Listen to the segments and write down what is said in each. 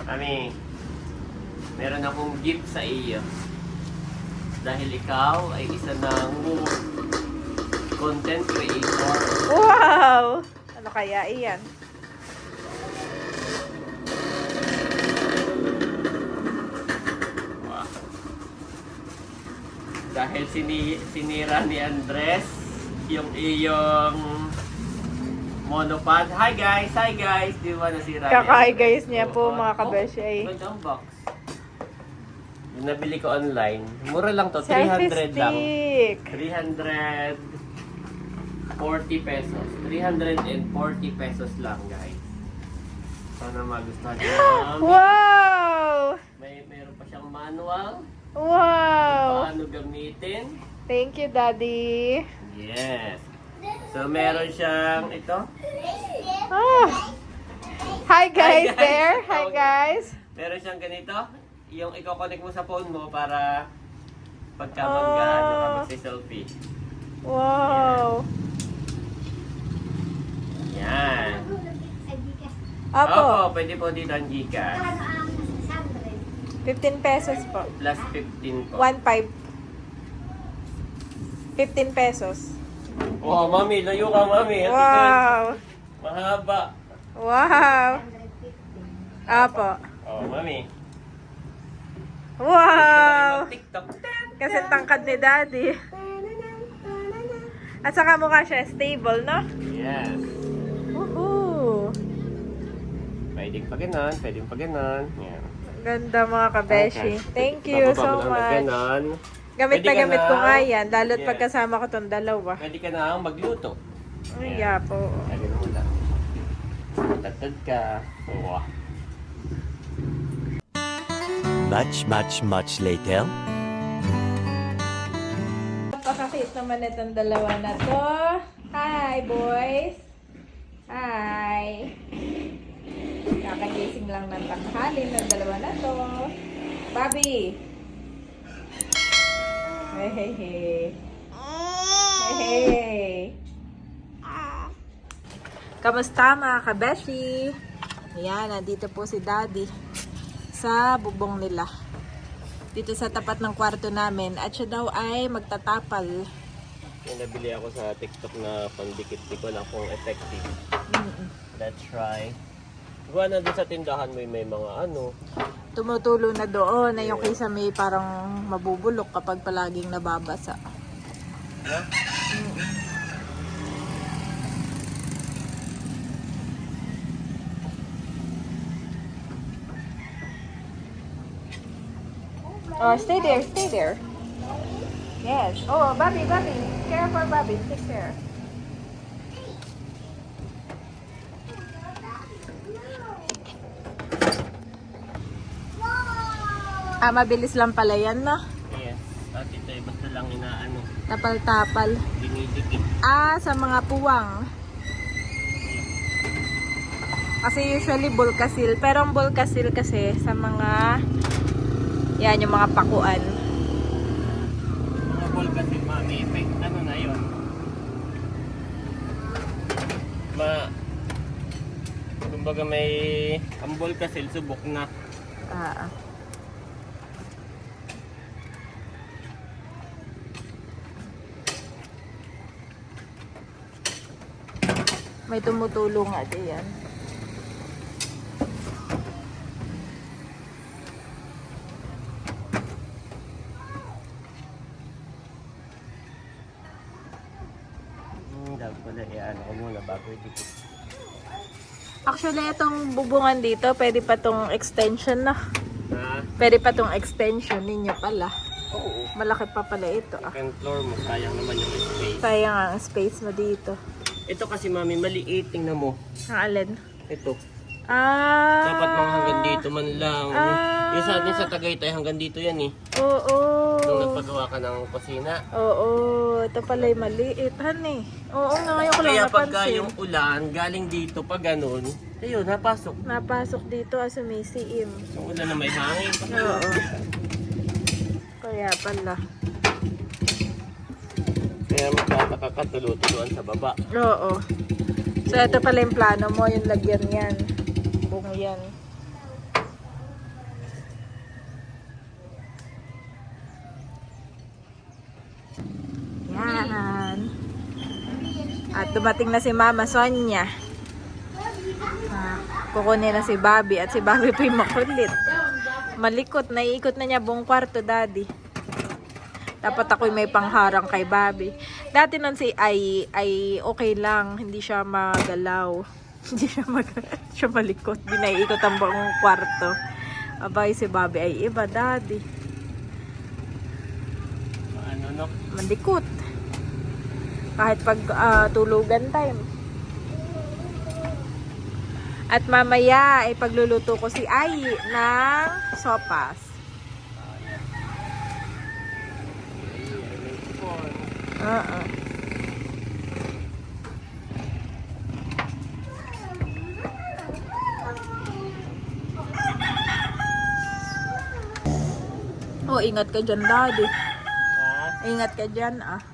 Mami, meron akong gift sa iyo. Dahil ikaw ay isa ng content creator. Wow! Ano kaya iyan? Wow. Dahil sinira ni Andres yung iyong monopod. Hi guys! Di ba nasira ni Kakay Andres? guys niya po Oo. mga kabeshi ay. Magandang box. Yung nabili ko online. Mura lang to. Selfie 300 lang. stick. 340 pesos. 340 pesos lang, guys. Sana magustuhan nyo. Wow! Meron pa siyang manual. Wow! Paano gamitin. Thank you, Daddy. Yes. So, meron siyang ito. Ah. Hi guys Hi, guys. there. Hi guys. Meron siyang ganito. Yung i-connect mo sa phone mo para pagka mag-selfie. Wow. Yan. Opo. Opo, pwede po dito ang Gcash. 15 pesos po. Plus 15 po. 1.5. 15 pesos. Oh, mami, layo ka, mami. Ate Gwen, Wow. mahaba. Wow. Opo. Oh, mami. Wow. TikTok. Kasi tangkad ni Daddy. At saka mukha siya stable, no? Yes. Woohoo. Pwedeng pa ganon, pwedeng pa ganon. Yan. Ganda mga kabeshi. Okay. Thank you Bababa so mo lang na much. ganon. Gamit Pwede na ka gamit ko na- nga yan. Lalo't Yes. pagkasama ko tong dalawa. Pwede ka na magluto. Ay, yeah po. Lagyan mo lang. Tatad ka. Wow. Much later. Pakakit naman itong dalawa na to. Hi, boys. Hi. Kakagising lang ng tanghali ng dalawa na to. Bobby. Hey, hey, hey. Hey, hey. Kamusta mga kabeshi? Ayan, nandito po si Daddy sa bubong nila. Dito sa tapat ng kwarto namin. At siya daw ay magtatapal. Yung nabili ako sa TikTok na pandikit. Di ko lang kung effective. Let's try. Gawa na doon sa tindahan mo may mga ano. Tumutulo na doon na yung kaysa may parang mabubulok kapag palaging nababasa. Yeah? Oh, stay there, stay there. Yes. Oh, Bobby. Care for Bobby. Take care. Ah, mabilis lang pala yan, no? Yes. At ito ay basta lang inaano. Tapal-tapal. Dinidikit. Ah, sa mga puwang. Kasi usually bulkasil. Pero ang bulkasil kasi sa mga, yan, yung mga pakuan. Mga ball kasi mami effect. Ano na yun? Kumbaga may ambol kasi subok na. Ah. May tumutulong nga diyan. Dapat pala ano ko muna bago idikit. Actually, itong bubungan dito, pwede pa tong extension na. Na, Pwede pa tong extension ninyo pala. oo. Malaki pa pala ito. Ah. Second floor mo, sayang naman yung space. Sayang ang space mo dito. Ito kasi mami, maliit. Tingnan mo. Ang alin? Ito. Ah. Dapat mga hanggang dito man lang. Ah. Yung sa Tagaytay hanggang dito yan eh. Oo. Nung nagpagawa ka ng kusina. Oo. Ito pala'y maliit. Han eh. Oo nga, ngayon ko lang Kaya pagka napansin. yung ulan, galing dito pa ganun, ayun, napasok. Napasok dito as sumisiim. Yung ulan na may hangin. Oo. Kaya pala. Kaya magtataka ka tulo-tuluan sa baba. Oo. So, ito pala yung plano mo, yung lagyan yan. Buong yan. At dumating na si Mama Sonia. Kukunin na si Bobby. At si Bobby po'y makulit. Malikot. Naiikot na niya buong kwarto, Daddy. Dapat ako'y may pangharang kay Bobby. Dati nun si ay okay lang. Hindi siya magalaw. Hindi siya malikot. Hindi naiikot ang buong kwarto. Abay, si Bobby ay iba, Daddy. Ano, no? Malikot. Kahit pag tulugan time. At mamaya ay pagluluto ko si Ai ng sopas. Oh, ingat ka dyan, Daddy. Ha? Ingat ka dyan, ah.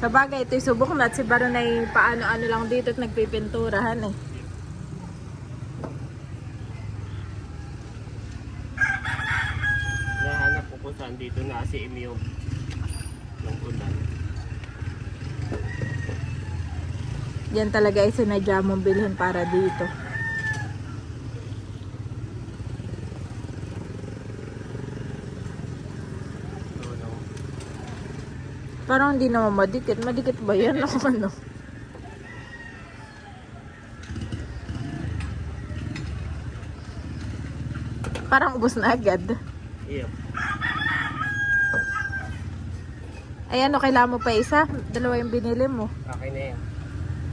Sa bagay, ito'y subok na at si Baron ay paano-ano lang dito at nagpipinturahan eh. Nahanap ko kung saan dito na si yung ulan. Yan talaga ay sinadya mong bilhin para dito. Parang hindi naman madikit. Madikit ba yan? Ano? Parang ubos na agad. Yep. Ay ano, kailangan mo pa isa? Dalawa yung binili mo. Okay na yan.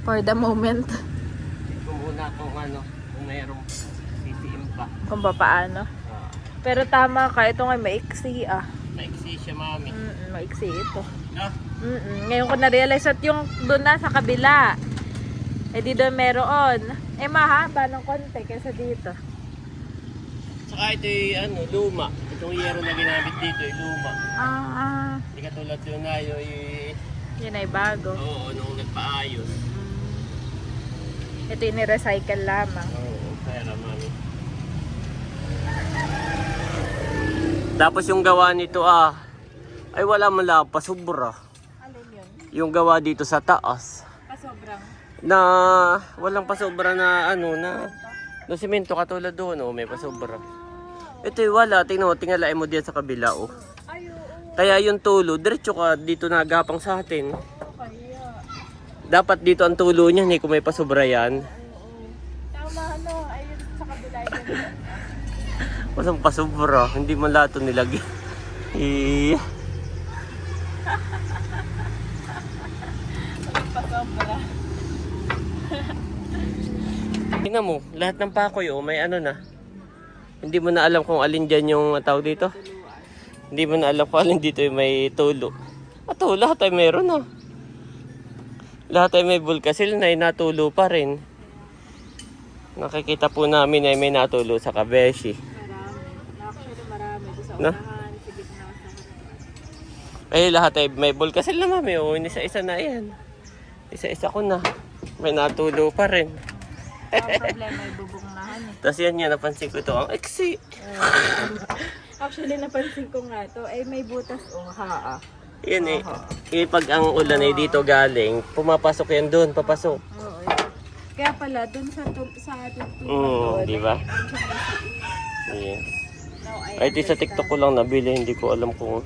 For the moment. Check ko muna kung kung mayroong CCM pa. Kung paano. Pero tama ka, ito nga maiksi ah. Maiksi siya, mami. Maiksi ito. Ah? Ngayon ko na-realize at yung doon na sa kabila. Eh di doon meron. Eh mahaba ng konti kaysa dito. Saka ito yung luma. Itong yero na ginamit dito ay luma. Hindi katulad yun na Yun ay bago. Oo, nung nagpaayos. Ito yung ni-recycle lamang. Oo, pera, mami. Tapos yung gawa nito ay wala man lang pasobra. Alin yun? Yung gawa dito sa taas. Pasobrang. Na walang pasobra na na simento katulad doon, may pasobra. Ito wala, tingalain mo diyan sa kabila Ay, oo. Kaya yung tulo, diretso ka dito nagapang sa atin. Kaya. Dapat dito ang tulo niya, kung may pasobra yan. Tama ayun sa kabila yun. Walang pasobra, hindi man lahat ito nilagay. Pasobra. Tingnan mo, lahat ng pakoy may na. Hindi mo na alam kung alin dyan yung tawag dito. Hindi mo na alam kung alin dito yung may tulo. Lahat ay meron Lahat ay may bulkasil na natulo pa rin. Nakikita po namin ay may natulo sa Kabeshi. Marami. Actually marami. Sa No? unahan, sa gitna, sa harapan. Ay lahat ay may bulkasil na mami. Isa-isa na yan. Isa-isa ko na. May natulo pa rin. Ang problema ay bubungnahan eh. Tapos yan napansin ko ito. Ang eksi. Actually, napansin ko nga to ay may butas Yan pag ang ulan ay dito galing, pumapasok yan doon, papasok. Oo. Kaya pala, dun sa ating Di ba? Yes. Ay, ito sa TikTok ko lang nabili, hindi ko alam kung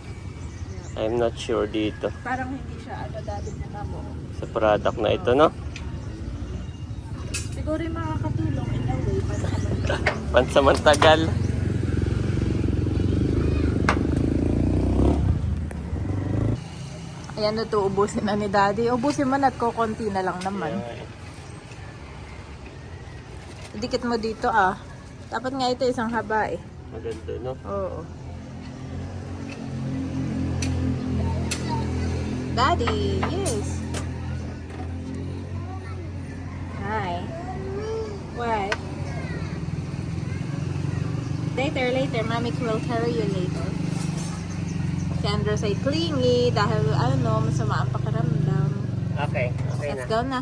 I'm not sure dito. Parang hindi siya dati na mo. Sa product na ito, no? Siguro yung makakatulong in a way Pansamantagal. Ayan ito, ubusin na ni Daddy. Ubusin mo na at kukunti na lang naman. Dikit mo dito Dapat nga ito isang haba eh. Maganda, no? Oo. Daddy, yes. Hi. What? Later. Mommy will carry you later. Si Andres ay clingy dahil masama ang pakiramdam. Okay Let's na. go na.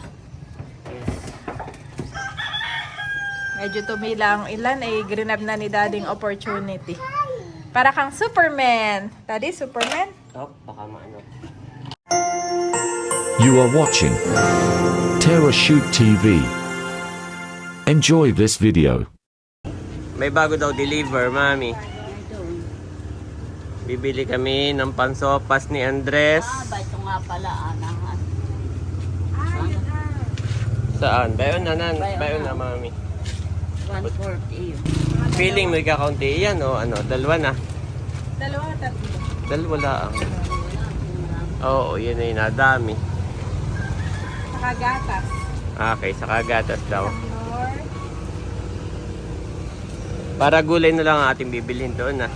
Yes. Medyo tumilang ilan ay grinab na ni Daddy ang opportunity. Para kang Superman. Daddy, Superman? Oh, baka maano. You are watching Terra Shoot TV. Enjoy this video. May bago daw deliver, Mami. Bibili kami ng pansopas ni Andres. Ba, ito nga pala, anahan. Saan? Bayon na, bayon na, Mami. 140. Feeling may kakaunti yan, o ano, dalawa na. Dalawa, tatlo. Dalawa lang. Oo, yun ay nadami. Saka gatas. Okay, sa kagatas daw. Nor. Para gulay na lang ang ating bibilhin doon, ah.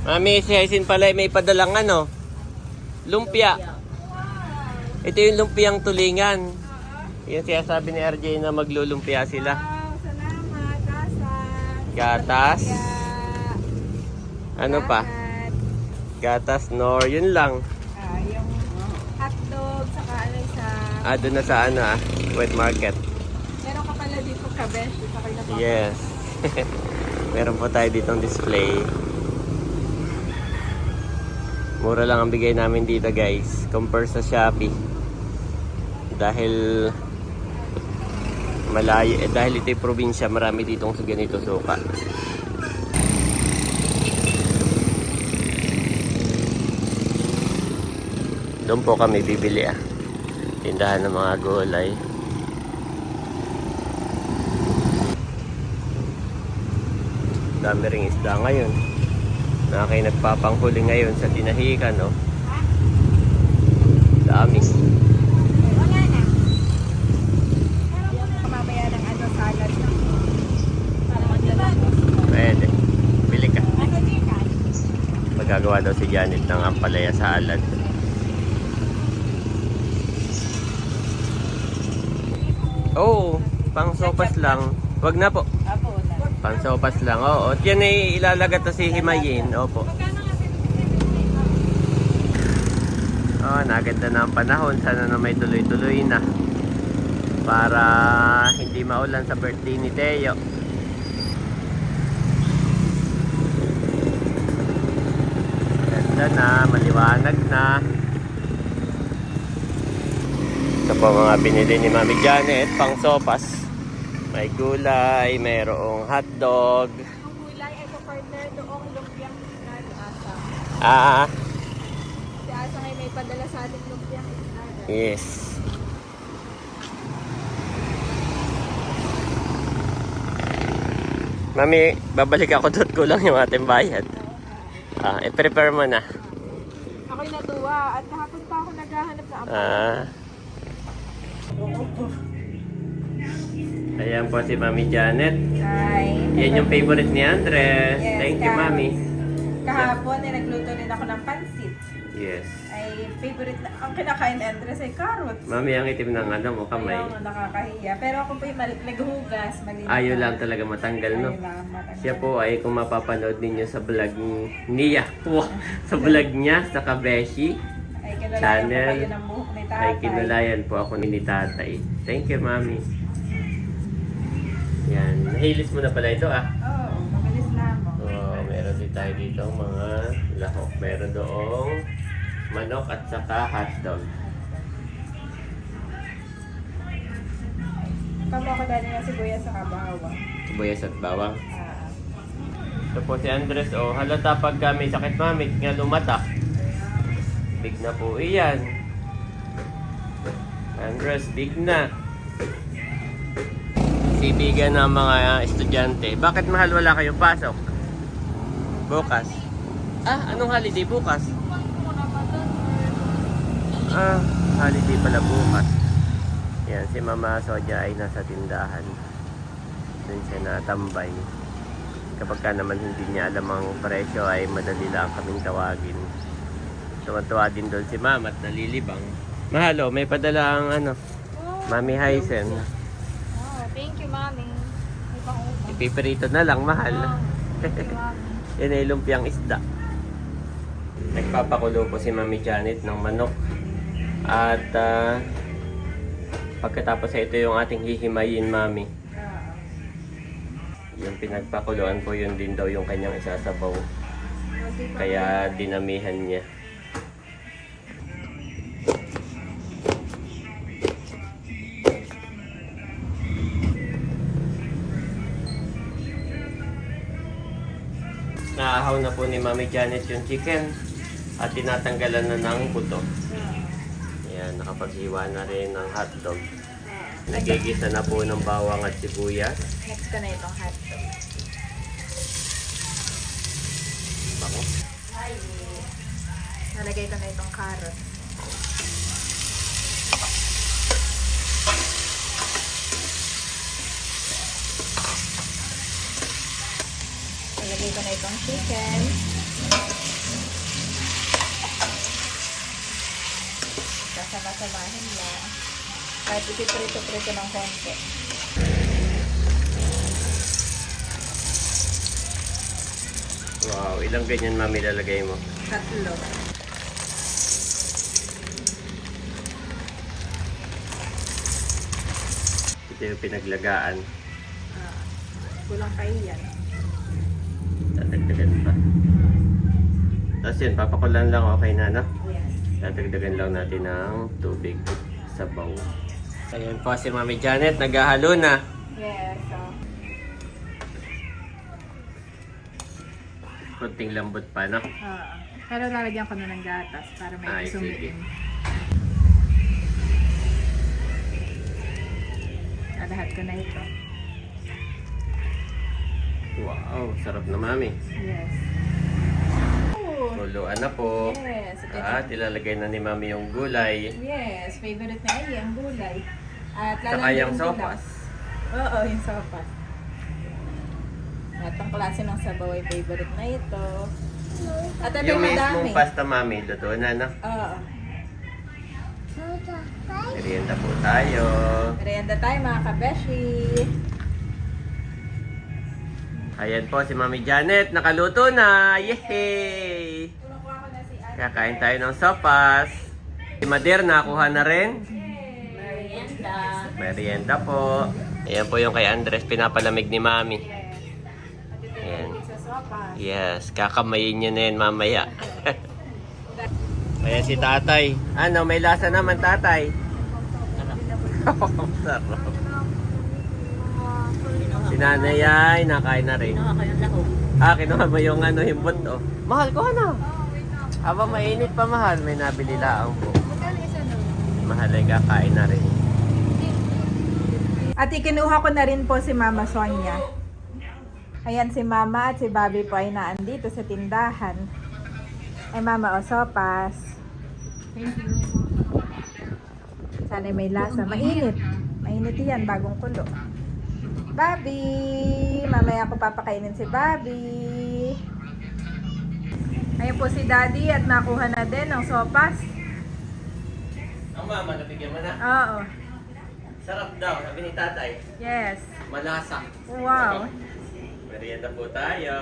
Mami, si Haisin pala ay may padalang ano, lumpia. Ito yung lumpiang tulingan. Yan siya sabi ni RJ na maglulumpia sila. Wow, salamat. Gatas. Gatas. Ano pa? Gatas, nor, yun lang. Yung hotdog, saka ano sa... Doon na sa ano wet market. Meron ka pala dito kabesh. Saka yung Yes. Meron po tayo ditong display. Mura lang ang bigay namin dito, guys, compare sa Shopee. Dahil malayo, dahil ito'y probinsya, marami ditong sa ganito suka. Doon po kami bibili tindahan ng mga gulay. Dami ring isda ngayon. Na kayo nagpapanghuli ngayon sa tinahikan, no? Dami. Wala na. Mamaya ng ano, salad na. Para maglalabos. Pwede. Bili ka. Ano chicken? Magagawa daw si Janet ng ampalaya salad. Oh, pang sopas lang. Wag na po. Apo, wala. Pang sopas lang. Oo. At yan ay ilalagat na si Himayin. Opo. Oh, naganda na ang panahon. Sana na may tuloy-tuloy na. Para hindi maulan sa birthday ni Teo. Ganda na. Maliwanag na. Ito po mga binili ni Mami Janet. Pang sopas. May gulay. Mayroong hotdog. Ang gulay ay partner doong lumpiang asa. Ah, Si Asa ngayon may padala sa ating lumpiang isda. yes. Mami, babalik ako doon, kulang yung ating bayad. I-prepare mo na. Ako'y natuwa at kahapon pa ako naghahanap ng apo. Ayan po si Mami Janet. Hi. Yan yung favorite ni Andres. Yes, Thank you, guys. Mami. Kahapon ay nagluto rin ako ng pansit. Yes. Ay favorite na, ang kinakain ni Andres ay carrots. Mami, ang itim ng ano mo, kamay. Ayaw, nakakahiya. Pero ako po yung naghugas. Malinis Ayaw na. lang talaga matanggal, no? Ayaw lang matanggal. Siya po ay kung mapapanood ninyo sa vlog niya. Wow, sa vlog niya, sa Kabeshi. Ay kinulayan Channel. po kayo ng buhok ni tatay. Ay kinulayan po ako ni tatay. Thank you, Mami. Yan. Nahilis mo na pala ito, Oo, mabilis lamang. Oh, meron din tayo dito mga lahok. Meron doong manok at saka hotdog. Kamo ako dali ng sibuyas sa bawang. Sibuyas at bawang. Ito po si Andres. Oh, halata pag may sakit, Mami, nga lumata. Big na po iyan. Andres, big na. Sibigan ng mga estudyante. Bakit mahal wala kayong pasok? Bukas. Anong holiday bukas? Holiday pala bukas. Yan, si Mama Soja ay nasa tindahan. Doon siya natambay. Kapag ka naman hindi niya alam ang presyo ay madali lang kaming tawagin. Tuwa-tuwa din doon si Mama at nalilibang. Mahalo, may padala ang Mami Hysen. Oh, thank you, Mami. May pang-utang. Ipiperito na lang, mahal. Thank you, Mami. Yan ay lumpiang isda. Nagpapakulo po si Mami Janet ng manok. At pagkatapos ito yung ating hihimayin, Mami. Yung pinagpakuluan po, yun din daw yung kanyang isasabaw. Kaya dinamihan niya. Naahaw na po ni Mami Janet yung chicken at tinatanggalan na ng buto. Ayan, nakapaghiwa na rin ng hotdog. Nagigisa na po ng bawang at sibuyas. Next ko na itong hotdog. Bango. Nalagay ko na itong carrot. Nalagay ko na itong chicken. Kasama-samahin lang. Kahit ipiprito-prito ng konti. Wow, ilang ganyan, Mami, lalagay mo? 3. Ito yung pinaglagaan. Kulang kayo yan. Tatagdagan pa. Tapos yun, papakulan lang, okay na, no? Yes. Tatagdagan lang natin ng tubig, sabaw. Ayan po si Mami Janet, naghahalo na. Yes. Kunting lambot pa, no? Pero lalagyan ko na ng gatas para may Ay, sumiin. Lahat ko na ito. Wow, sarap na, Mami. Yes. Kuluan na po. Yes. At ilalagay na ni Mami yung gulay. Yes, favorite na ang gulay. At Saka yung sopas. Oo, yung sopas. At ang klase ng sabaw ay favorite na ito. At ito Yung madami. mismong pasta, Mami, luto na, no? Oo. Merienda po tayo. Merienda tayo mga kabeshi. Ayan po si Mami Janet, nakaluto na! Yehey! Kakain tayo ng sopas. Si Mader, nakuha na rin. Merienda. Merienda po. Ayan po yung kay Andres, pinapalamig ni Mami. Ayan. Sa sopas. Yes, kakamayin niya na yan mamaya. Ayan si tatay. Ano, may lasa naman tatay. Sarap. Si nanay ay nakain na rin. Kinuha ko yung lahok. Kinuha mo yung ano, yung buto. Mahal ko ano? Habang mainit pa mahal, may nabili laang po. Mahal ay kakain na rin. At ikinuha ko na rin po si Mama Sonia. Ayan si Mama at si Bobby po ay naandito sa tindahan. Ay Mama, o sopas. Sana may lasa. Mainit. Mainit yan, bagong kulo. Bobby! Mamaya ko papakainin si Bobby. Ayan po si Daddy at nakuha na din ng sopas. Ang mama, nabigyan mo na. Oo. Sarap daw, sabi ni tatay. Yes. Malasa. Wow. Merienda po tayo.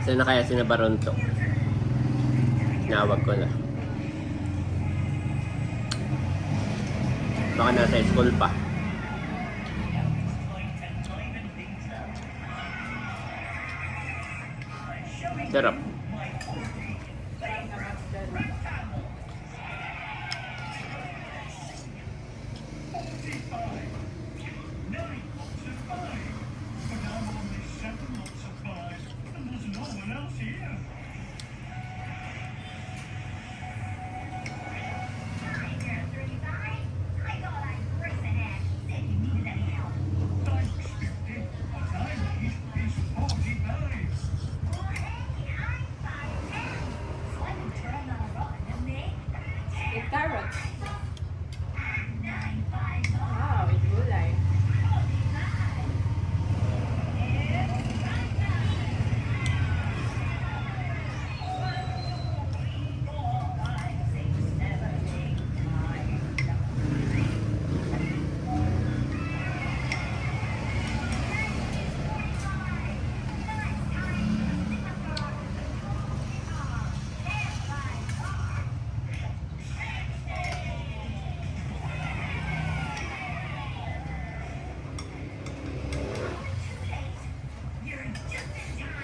Saan na kaya sinabaron to? Nawag ko na. Baka nasa school pa. Sarap.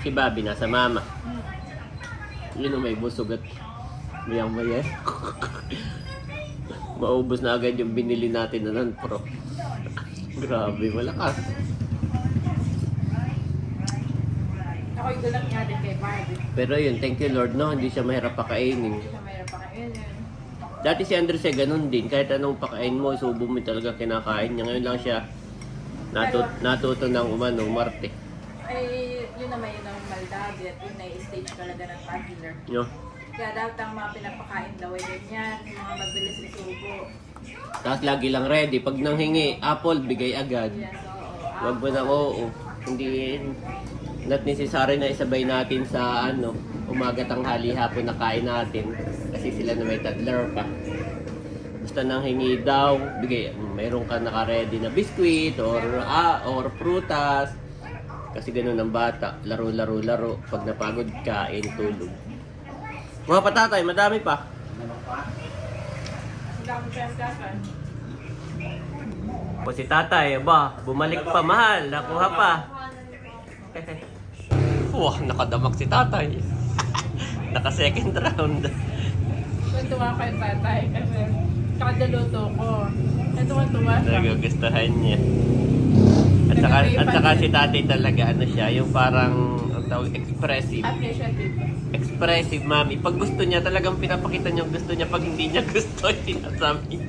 Si Bobby nasa mama. Yun ang may busog at mayang maya. Maubos na agad yung binili natin na non-pro. Grabe, malakas. Ako'y gulang nga din kay Barbie. Pero yun, thank you Lord, no? Hindi siya mahirap pakainin. Hindi na mayroon pa kayo yun. Dati si Andres ay ganun din. Kahit anong pakain mo, subo mo talaga kinakain niya. Ngayon lang siya natuto ng umarte. Ay, yun naman yun ang maldadi at yun ay stage talaga ng toddler. No? Kaya dapat ang mga pinapakain daw ay ganyan, yung mga mabilis na subo. Tapos lagi lang ready. Pag nanghingi, apple, bigay agad. Yes, oo. Wag mo na, oo. Hindi, not necessary na isabay natin sa umaga, tanghali, hapon na kain natin. Kasi sila na may toddler pa. Basta nang hingi daw, bigay, mayroon ka naka-ready na biskuit or prutas. Kasi ganun ang bata. Laro. Pag napagod, kain, tulog. Mga patatay, madami pa. Ang dami pa yung kakan. O si tatay, bumalik pa, mahal. Nakuha pa. Wah, nakadamak si tatay. Naka second round. Tuwa ko yung tatay kasi kada luto ko. Tuwa siya. Nagugustuhan niya. At saka si tatay talaga, siya, yung parang, ang tawag, expressive. Appreciative. Expressive, mami. Pag gusto niya, talagang pinapakita niya yung gusto niya. Pag hindi niya gusto, sinasabi niya.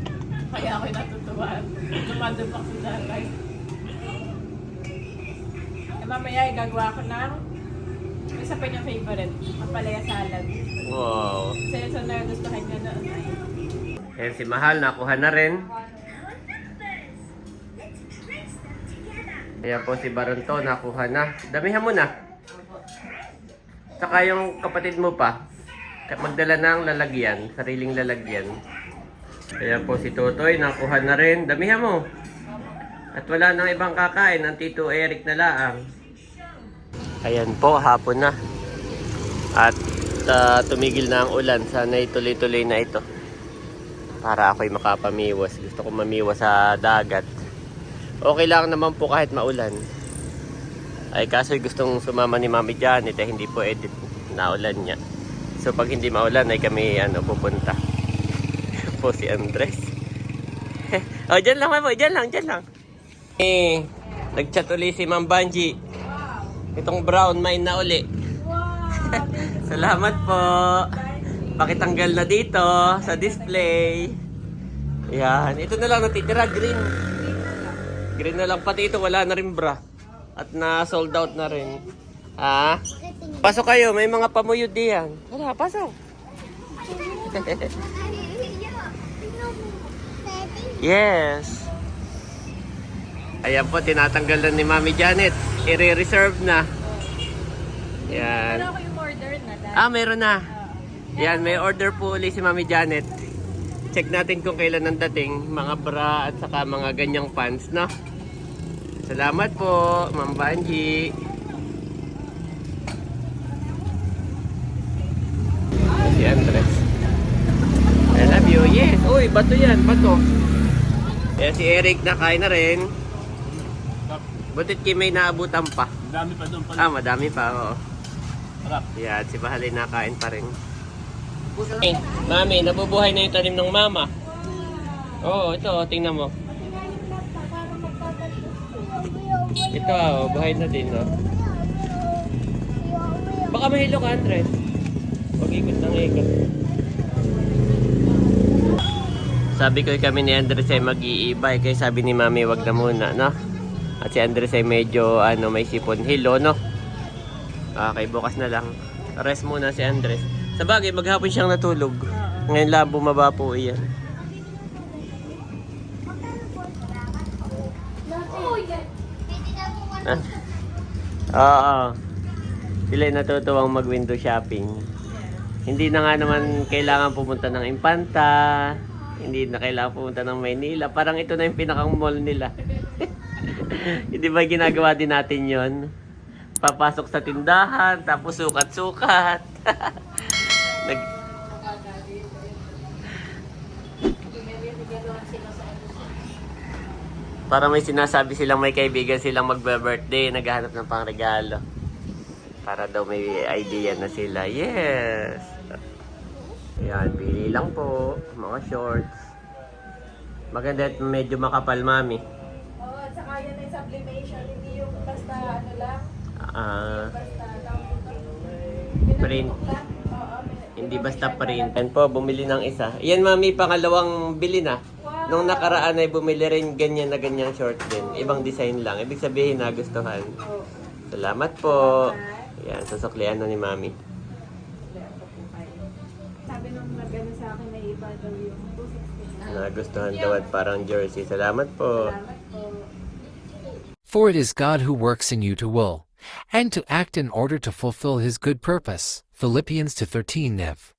Kaya ako'y natutuwa. Dumadabak si tatay. Mamaya gagawa ko ng isa pa niyang favorite, papalaya salad. Wow. Kasi sa nagustuhan niya na. Ayan si Mahal, nakuha na rin. Ayan po si Baronto, nakuha na. Damihan mo na. Saka yung kapatid mo pa, magdala ng lalagyan, sariling lalagyan. Ayan po si Totoy, nakuha na rin. Damihan mo. At wala nang ibang kakain, ang Tito Eric na laang. Ayan po, hapon na. At tumigil na ang ulan. Sana'y tuloy-tuloy na ito. Para ako'y makapamiwas. Gusto ko mamiwas sa dagat. Okay lang naman po kahit maulan. Ay kaso'y gustong sumama ni Mami Janet eh hindi po edit na ulan niya. So pag hindi maulan ay kami pupunta. Po si Andres. Oh, dyan lang Mamo, dyan lang. Nag-chat uli si Ma'am Banji. Itong brown mine na uli. Wow! Salamat po. Pakitanggal na dito sa display. Yan. Ito na lang natitira. Green na lang. Pati ito wala na rin bra. At na sold out na rin. Ha? Pasok kayo. May mga pamuyod diyan. Wala, pasok. Yes. Ayan po, tinatanggal na ni Mami Janet. I-reserve na. Yan. Ano ako yung order na? Meron na. Yan, may order po ulit si Mami Janet. Check natin kung kailan ang dating. Mga bra at saka mga ganyang pants, no? Salamat po, Ma'am Banji. Si Andres. I love you. Yes. Uy, bato yan. Bato. Yan si Eric, nakain na rin. Butit may naabutan pa. Madami pa doon pala. Madami pa, oo. Harap. Yan, si Bahalay nakain pa rin. Mami, nabubuhay na yung tanim ng mama. Oo, ito, tingnan mo. Ito, buhay na din, no? Baka mahilo ka, Andres. Huwag ikot ng ikot. Sabi ko kami ni Andres ay mag-iibay. Kaya sabi ni Mami, wag na muna, no? At si Andres ay medyo, may sipon hilo, no? Okay, bukas na lang. Rest muna si Andres. Sa bagay, maghapon siyang natulog. Ngayon lang bumaba po iyan. Oo. Sila ay natutuwang mag-window shopping. Hindi na nga naman kailangan pumunta ng Impanta. Hindi na kailangan pumunta ng Maynila. Parang ito na yung pinakang mall nila. Hindi ba ginagawa din natin yon? Papasok sa tindahan, tapos sukat-sukat. Para may sinasabi silang may kaibigan silang magbe-birthday, naghahanap ng pangregalo. Para daw may idea na sila. Yes! Ayan, pili lang po. Mga shorts. Maganda at medyo makapal, mami. Oo, at saka yan ay sublimation, hindi yung basta ano lang, basta Print. Hindi basta print. Yan po, bumili ng isa. Yan, mami, pangalawang bili na. Nung nakaraan ay bumili rin ganyan na ganyang short din. Ibang design lang. Ibig sabihin nagustuhan. Salamat po. Yan, susuklian na ni mami. Sabi nung nag-ano sa akin, may iba daw yung 260. Nagustuhan daw at parang jersey. Salamat po. Salamat po. For it is God who works in you to will and to act in order to fulfill his good purpose. Philippians 2:13 Nev.